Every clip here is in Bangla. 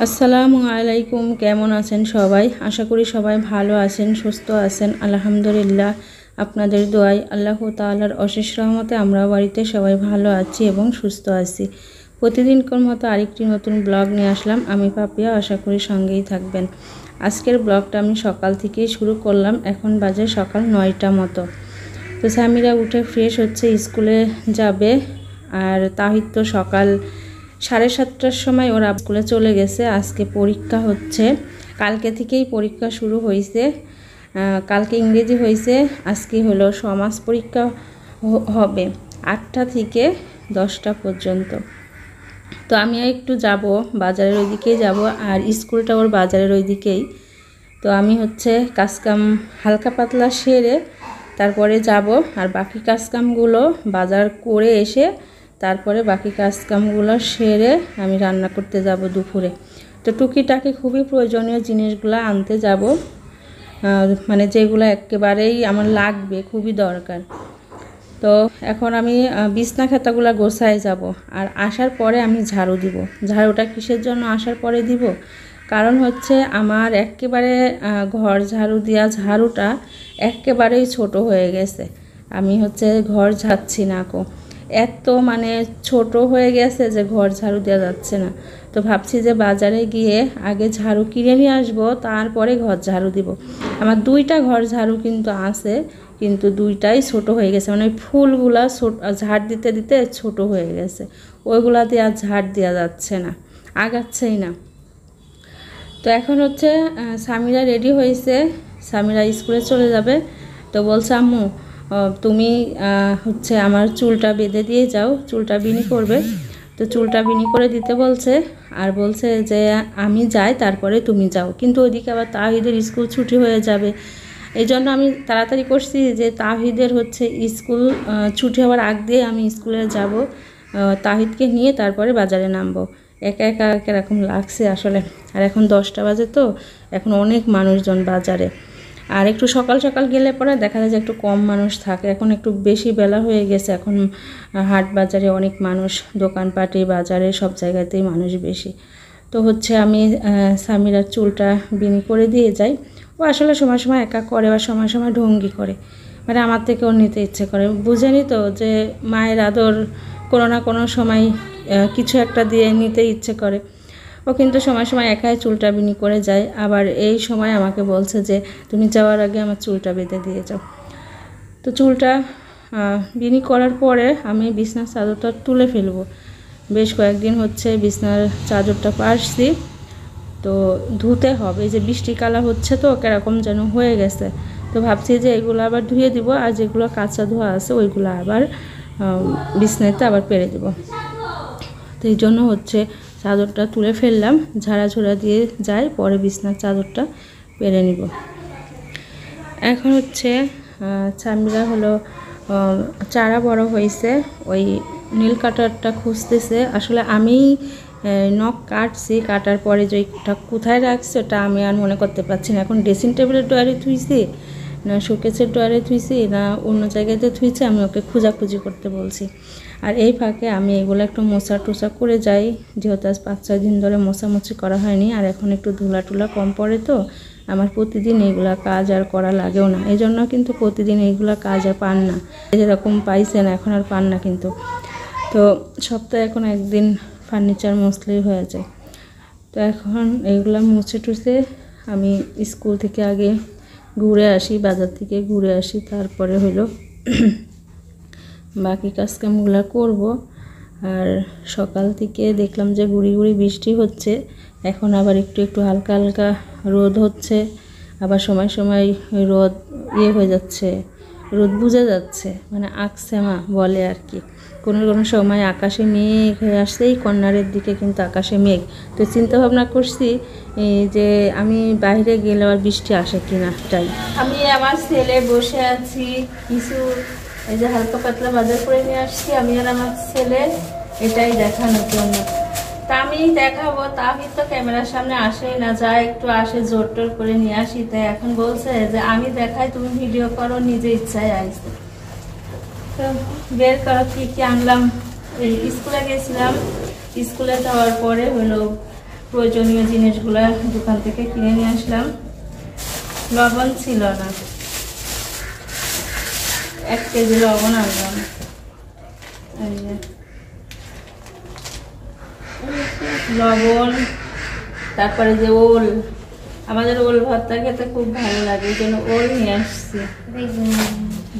আসসালামু আলাইকুম। কেমন আছেন সবাই? আশা করি সবাই ভালো আছেন, সুস্থ আছেন। আলহামদুলিল্লাহ, আপনাদের দোয়ায় আল্লাহ তাআলার অশেষ রহমতে আমরা বাড়িতে সবাই ভালো আছি এবং সুস্থ আছি। প্রতিদিনকার মতো আরেকটি নতুন ব্লগ নিয়ে আসলাম আমি পাপিয়া। আশা করি সঙ্গেই থাকবেন। আজকের ব্লগটা আমি সকাল থেকেই শুরু করলাম। এখন বাজে সকাল 9টা মতো। তো সামিরা উঠে ফ্রেশ হচ্ছে, স্কুলে যাবে। আর তাহিদ তো সকাল 7:30টার সময় ওরা স্কুলে চলে গেছে। আজকে পরীক্ষা হচ্ছে, কালকে থেকেই পরীক্ষা শুরু হয়েছে। কালকে ইংরেজি হয়েছে, আজকে হলো সমাজ পরীক্ষা হবে 8টা থেকে 10টা পর্যন্ত। তো আমি একটু যাব বাজারের ওই দিকেই যাব, আর স্কুলটা ওর বাজারের ওই দিকেই। তো আমি কাজকাম হালকা পাতলা সেরে তারপরে যাব, আর বাকি কাজকামগুলো বাজার করে এসে তারপরে বাকি কাজকামগুলো সেরে আমি রান্না করতে যাব দুপুরে। তো টুকিটাকি খুবই প্রয়োজনীয় জিনিসগুলো আনতে যাব, মানে যেগুলো একেবারেই আমার লাগবে, খুবই দরকার। তো এখন আমি বিছনা খাতাগুলো গোছায় যাব, আর আসার পরে আমি ঝাড়ু দিব। ঝাড়ুটা কিসের জন্য আসার পরে দিব? কারণ আমার একেবারে ঘর ঝাড়ু দেওয়া ঝাড়ুটা একেবারেই ছোট হয়ে গেছে। আমি ঘর ঝাড়ছি না, এত মানে ছোট হয়ে গেছে যে ঘর ঝাড়ু দেওয়া যাচ্ছে না। তো ভাবছি যে বাজারে গিয়ে আগে ঝাড়ু কিনে নিয়ে আসবো, তারপরে ঘর ঝাড়ু দিব। আমার 2টা ঘর ঝাড়ু কিন্তু আছে, কিন্তু 2টাই ছোট হয়ে গেছে, মানে ফুলগুলা ঝাড় দিতে দিতে ছোট হয়ে গেছে। ওইগুলা দিয়ে আর ঝাড় দেওয়া যাচ্ছে না, আগাচ্ছেই না। তো এখন সামিরা রেডি হয়েছে, সামিরা স্কুলে চলে যাবে। তো বলছে আম্মু তুমি আমার চুলটা বেঁধে দিয়ে যাও, চুলটা বিনি করবে। তো চুলটা বিনি করে দিতে বলছে, আর বলছে যে আমি যাই তারপরে তুমি যাও। কিন্তু ওইদিকে আবার তাহিদের স্কুল ছুটি হয়ে যাবে। এই জন্য আমি তাড়াতাড়ি করছি যে তাহিদের স্কুল ছুটি হওয়ার আগ দিয়ে আমি স্কুলে যাব, তাহিদকে নিয়ে তারপরে বাজারে নামবো। একা একা এরকম লাগছে আসলে। আর এখন 10টা বাজে, তো এখন অনেক মানুষজন বাজারে। আর একটু সকাল সকাল গেলে পরে দেখা যায় যে একটু কম মানুষ থাকে। এখন একটু বেশি বেলা হয়ে গেছে, এখন হাট বাজারে অনেক মানুষ, দোকানপাটে বাজারে সব জায়গাতেই মানুষ বেশি। তো আমি সামিরার চুলটা বিনি করে দিয়ে যাই। ও আসলে সময় সময় একা করে, বা সময় সময় ঢঙ্গি করে, মানে আমার থেকে ওর নিতে ইচ্ছে করে। বুঝেনি তো যে মায়ের আদর কোনো না কোনো সময় কিছু একটা দিয়ে নিতে ইচ্ছে করে। ও কিন্তু সময় সময় একাই চুলটা বিনি করে যায়, আবার এই সময় আমাকে বলছে যে তুমি যাওয়ার আগে আমার চুলটা বেঁধে দিয়ে যাও। তো চুলটা বিনি করার পরে আমি বিছনার চাদরটা তুলে ফেলবো। বেশ কয়েকদিন বিছনার চাদরটা পারছি, তো ধুতে হবে। এই যে বৃষ্টিকালা তো কিরকম যেন হয়ে গেছে। তো ভাবছি যে এগুলো আবার ধুয়ে দিব, আর যেগুলো কাঁচা ধোয়া আছে ওইগুলো আবার বিছনাতে আবার পেরে দেব। তো এই জন্য চাদরটা তুলে ফেললাম, ঝাড়াঝোড়া দিয়ে যাই, পরে বিছনার চাদরটা পেরে নিব। এখন সামিরা চারা বড় হয়েছে, ওই নীল কাটারটা খুঁজতেছে। আসলে আমি নখ কাটছি, কাটার পরে যে ওইটা কোথায় রাখছি ওটা আমি আর মনে করতে পারছি না। এখন ড্রেসিং টেবিলের ড্রয়ারে থুইছি, না শোকেসের ড্রয়ারে থুইছি, না অন্য জায়গাতে থুইছি। আমি ওকে খোঁজাখুঁজি করতে বলছি। আর এই ফাঁকে আমি এগুলো একটু মোছা টোছা করে যাই, যেহেতু আজ 5-6 দিন ধরে মোছামুছি করা হয়নি। আর এখন একটু ধুলা টুলা কম পড়ে, তো আমার প্রতিদিন এইগুলা কাজ আর করা লাগেও না। এই জন্য কিন্তু প্রতিদিন এইগুলা কাজ আর পান না, যেরকম পাইছেন এখন আর পান না কিন্তু। তো সপ্তাহে এখন একদিন ফার্নিচার মুছলেই হয়ে যায়। তো এখন এইগুলা মুছে টুছে আমি স্কুল থেকে আগে ঘুরে আসি, বাজার থেকে ঘুরে আসি, তারপরে বাকি কাজকামগুলো করব। আর সকাল থেকে দেখলাম যে গুড়ি গুড়ি বৃষ্টি হচ্ছে, এখন আবার একটু একটু হালকা হালকা রোদ হচ্ছে, আবার সময় সময় রোদ হয়ে যাচ্ছে, রোদ বুঝে যাচ্ছে, মানে আকসেমা বলে আর কি। কোনো কোনো সময় আকাশে মেঘ হয়ে আসছে, এই কর্নারের দিকে কিন্তু আকাশে মেঘ। তো চিন্তা ভাবনা করছি যে আমি বাইরে গেলে আর বৃষ্টি আসে কিনা। তাই আমি আমার ছেলে বসে আছি, কিছু এই যে হালকা পাতলা বাজার করে নিয়ে আসছি আমি আর আমার ছেলে, এটাই দেখানোর জন্য। তা আমি দেখাবো, তাহিদ তো ক্যামেরার সামনে আসেই না, যা একটু আসে জোর টোর করে নিয়ে আসি। তাই এখন বলছে যে আমি দেখাই, তুমি ভিডিও করো, নিজে ইচ্ছায় আসছে। তো বের করো কি কি আনলাম। স্কুলে গেছিলাম, স্কুলে যাওয়ার পরে প্রয়োজনীয় জিনিসগুলো দোকান থেকে কিনে নিয়ে আসলাম। লবণ ছিল না, 1 কেজি লবণ আনলাম। লবণ, তারপরে যে ওল, আমাদের ওল ভর্তা খেতে খুব ভালো লাগে, এই জন্য ওল নিয়ে আসছি।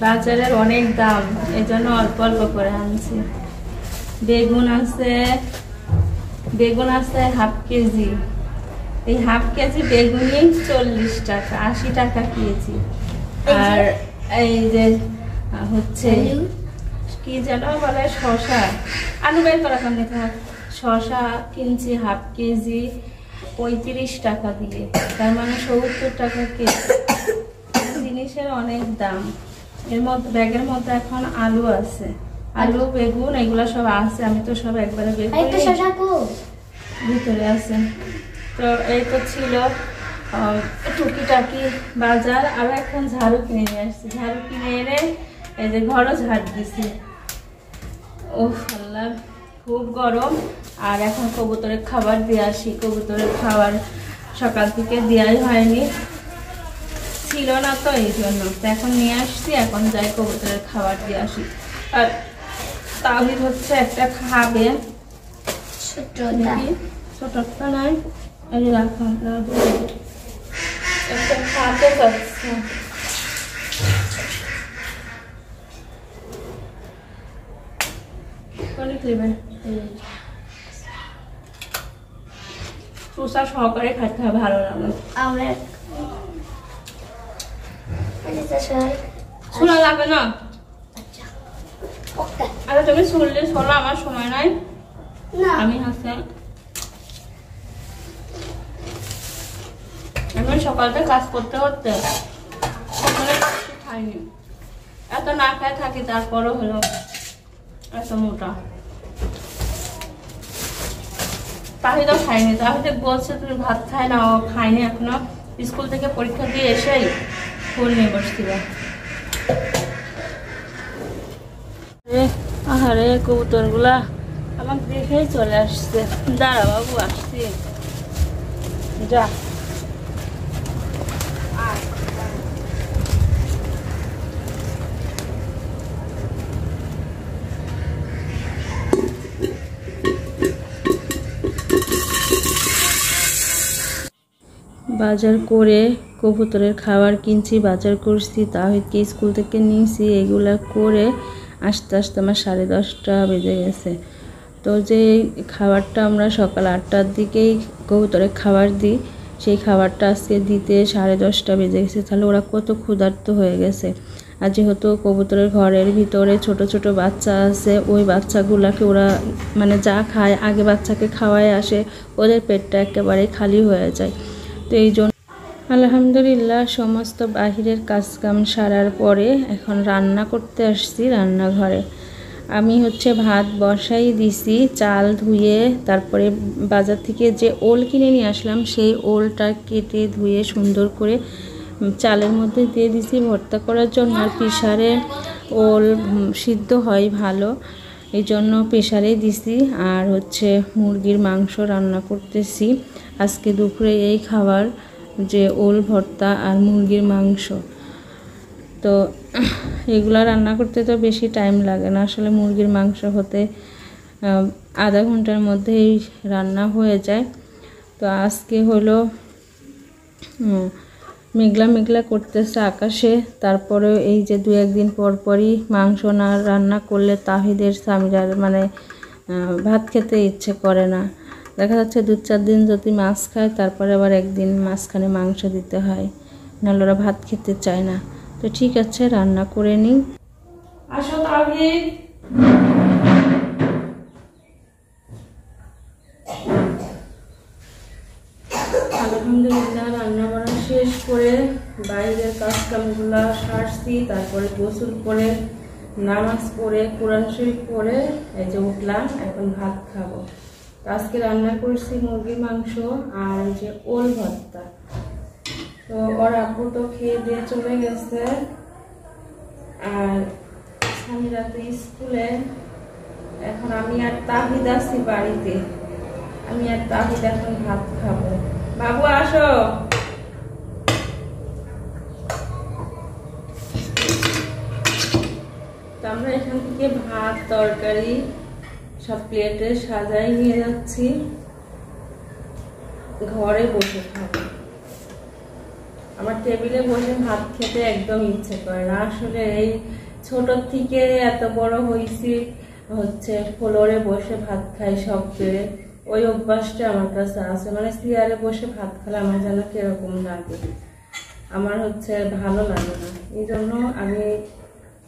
বাজারের অনেক দাম, এই জন্য অল্প অল্প করে আনছি। বেগুন আছে 1/2 কেজি। এই 1/2 কেজি বেগুনই 40 টাকা, 80 টাকা কেজি। আর এই যে হচ্ছে কি যেন বলে, শশা, আলু বের করা কেমনি থাক, শশা কিনছি 1/2 কেজি 35 টাকা দিয়ে, তার মানে 70 টাকা কেজি। জিনিসের অনেক দাম। এর মধ্যে ব্যাগের মধ্যে এখন আলু আছে, আলু বেগুন এগুলা সব আছে, আমি তো সব একবারে বের করে ভিতরে আছে। তো এই তো ছিল টুকিটাকি বাজার। আর এখন ঝাড়ু কিনে নিয়ে আসছি, ঝাড়ু কিনে এনে এই যে ঘরও ঝাড় দিছি। ওহ আল্লাহ, খুব গরম। আর এখন কবুতরের খাবার দিয়ে আসি, কবুতরের খাবার সকাল থেকে দেওয়াই হয়নি, ছিল না তো এই জন্য। তো এখন নিয়ে আসছি, এখন যাই কবুতরের খাবার দিয়ে আসি। আর তাহিদ হচ্ছে একটা খাবে, ছোটটা নাই, এই যে রাখলাম, একটা খাতে যাচ্ছে। চুষা সহকারে খাইতে হবে, ভালো লাগে। শোনা যাবে না? আরে তুমি শুনলে শোনো, আমার সময় নাই। আমি হাসে আমি সকালটা কাজ করতে করতে খাইনি, এত না খাই থাকি, তারপরও হলো এত মোটা। তাহিদা খাইনি, তাহিদে বলছে তুমি ভাত খাই না, ও খাইনি এখনো। স্কুল থেকে পরীক্ষা দিয়ে এসেই ফুল নিয়ে বসছিল। আহারে কবুতর গুলা আমাকে দেখেই চলে আসছে। দাঁড়া বাবু, আসছি, যা। বাজার করে কবুতরের খাবার কিনছি, বাজার করছি, তাহিদকে স্কুল থেকে নিয়েছি, এগুলা করে আস্তে আস্তে আমার 10:30 বেজে গেছে। তো যে খাবারটা আমরা সকাল 8টার দিকেই কবুতরের খাবার দিই, সেই খাবারটা আজকে দিতে 10:30 বেজে গেছে। তাহলে ওরা কত ক্ষুধার্ত হয়ে গেছে। আর যেহেতু কবুতরের ঘরের ভিতরে ছোট ছোট বাচ্চা আছে, ওই বাচ্চাগুলাকে ওরা মানে যা খায় আগে বাচ্চাকে খাওয়ায় আসে, ওদের পেটটা একেবারে খালি হয়ে যায়। তো এই জন্য আলহামদুলিল্লাহ সমস্ত বাহিরের কাজকাম সারার পরে এখন রান্না করতে আসছি রান্নাঘরে। আমি হচ্ছে ভাত বসাই দিছি, চাল ধুয়ে, তারপরে বাজার থেকে যে ওল কিনে নিয়ে আসলাম সেই ওলটা কেটে ধুয়ে সুন্দর করে চালের মধ্যে দিয়ে দিছি ভর্তা করার জন্য। আর প্রেসারে ওল সিদ্ধ হয় ভালো, এই জন্য প্রেসারেই দিছি। আর হচ্ছে মুরগির মাংস রান্না করতেছি আজকে দুপুরে, এই খাবার যে ওল ভর্তা আর মুরগির মাংস। তো এগুলা রান্না করতে তো বেশি টাইম লাগে না, আসলে মুরগির মাংস হতে আধা ঘন্টার মধ্যেই রান্না হয়ে যায়। তো আজকে হলো মেঘলা মেঘলা করতেছে আকাশে, তারপরে এই যে 2-1 দিন পর পরই মাংস না রান্না করলে তাহিদের স্বামীর মানে ভাত খেতে ইচ্ছে করে না। দেখা যাচ্ছে 2-4 দিন যদি মাছ খায়, তারপরে আবার একদিন মাঝখানে মাংস দিতে হয়, নাহলে ওরা ভাত খেতে চায় না। তো ঠিক আছে, রান্না করে নিই। আসো তাহিদ। আলহামদুলিল্লাহ রান্না বান্না শেষ করে বাইরের কাজকামগুলো সারছি, তারপরে গোসল করে নামাজ পড়ে কোরআন শরীফ পড়ে এই যে উঠলাম, এখন ভাত খাবো। আজকে রান্না করছি মুরগির মাংস আর যে ওল ভর্তা। তো ওর আপু তো খেয়ে দিয়ে চলে গেছে, আর স্বামীরা তো স্কুলে। এখন আমি আর তাহিদ আছি বাড়িতে। আমি আর তাহিদ এখন ভাত খাবো। বাবু আসো। আমরা এখান থেকে ভাত তরকারি সব প্লেটে সাজাই নিয়ে যাচ্ছি, ঘরে বসে খাবো। আমার টেবিলে বসে ভাত খেতে একদম ইচ্ছে করে না। আসলে এই ছোট থেকে এত বড় হয়েছি হচ্ছে ফ্লোরে বসে ভাত খাই সবচেয়ে, ওই অভ্যাসটা আমার কাছে আছে। মানে চেয়ারে বসে ভাত খেলে আমার যেন কিরকম লাগে, আমার হচ্ছে ভালো লাগে না। এই জন্য আমি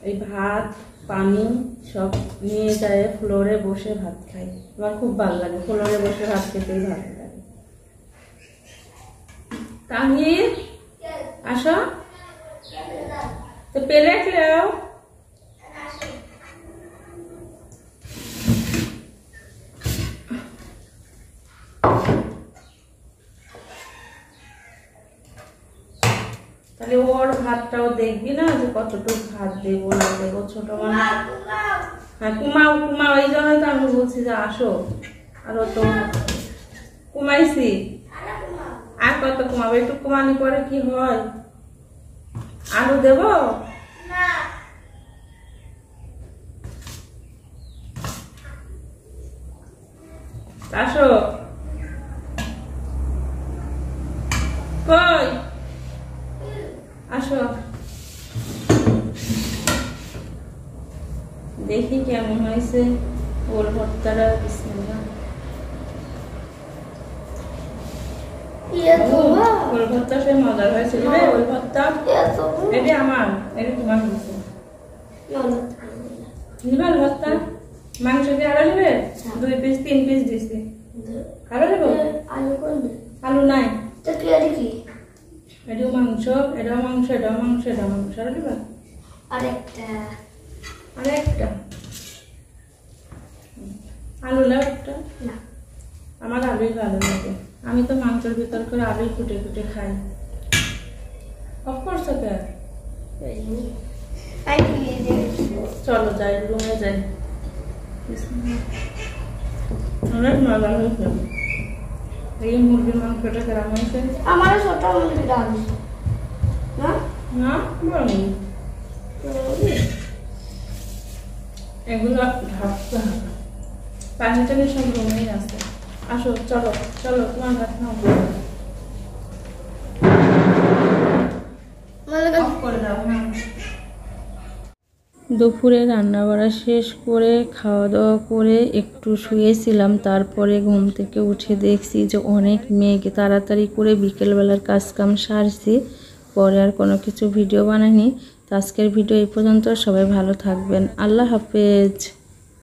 এই ভাত পানি সব নিয়ে যায় ফ্লোরে বসে ভাত খাই। আমার খুব ভালো লাগে, ফ্লোরে বসে ভাত খেতেই ভালো লাগে। তাহিদ আসো তো, প্লেট লেও। তাহলে ওর ভাতটাও দেখবি না যে কতটুকু ভাত দেবো না দেবো। ছোট মানুষ, হ্যাঁ কুমাও কুমাও, এই জন্যই তো আমি বলছি যে আসো। আরো তো কুমাইছি, আর কত কুমাবো? একটু কুমানি পরে কি হয়? আলু দেব? আসো। কই আসো, দেখি কেমন হয়েছে ওল ভর্তাটা। বিসমিল্লাহ। ওল ভর্তা সে মজার হয়েছিল রে। ওল ভর্তা এটা আমার, এটা তোমার হয়েছে। নিবাল ভর্তা মাংস দিয়ে আরো নেবে? 2 পিস 3 পিস দিছি। আরো নেবো? আলু নাই। এটাও মাংস, এটাও মাংস, এটাও মাংস, এটাও মাংস। আরো নেবা? আরেকটা আলু লাও একটা। আমার আলুই ভালো লাগে, আমি তো মাংসের ভিতর করে আলুই কুটে কুটে খাই। অফকোর্স ওকে। চলো যাই, রুমে যাই। অনেক মজা হয়েছে। এই মুরগির মাংসটা কেমন হয়েছে? আমার ছোট মুরগি ডাল না না বলি এগুলো ভাবতে হবে। পানি টানি সব রুমেই আছে। আসো চলো চলো, তোমার ভাত নাও। দুপুরে রান্না বাড়া শেষ করে খাওয়া দাওয়া করে একটু শুয়েছিলাম। তারপরে ঘুম থেকে উঠে দেখছি যে অনেক মেঘ, তাড়াতাড়ি করে বিকেলবেলার কাজ কাম সারছি, পরে আর কোনো কিছু ভিডিও বানাইনি। তো আজকের ভিডিও এই পর্যন্ত। সবাই ভালো থাকবেন, আল্লাহ হাফেজ।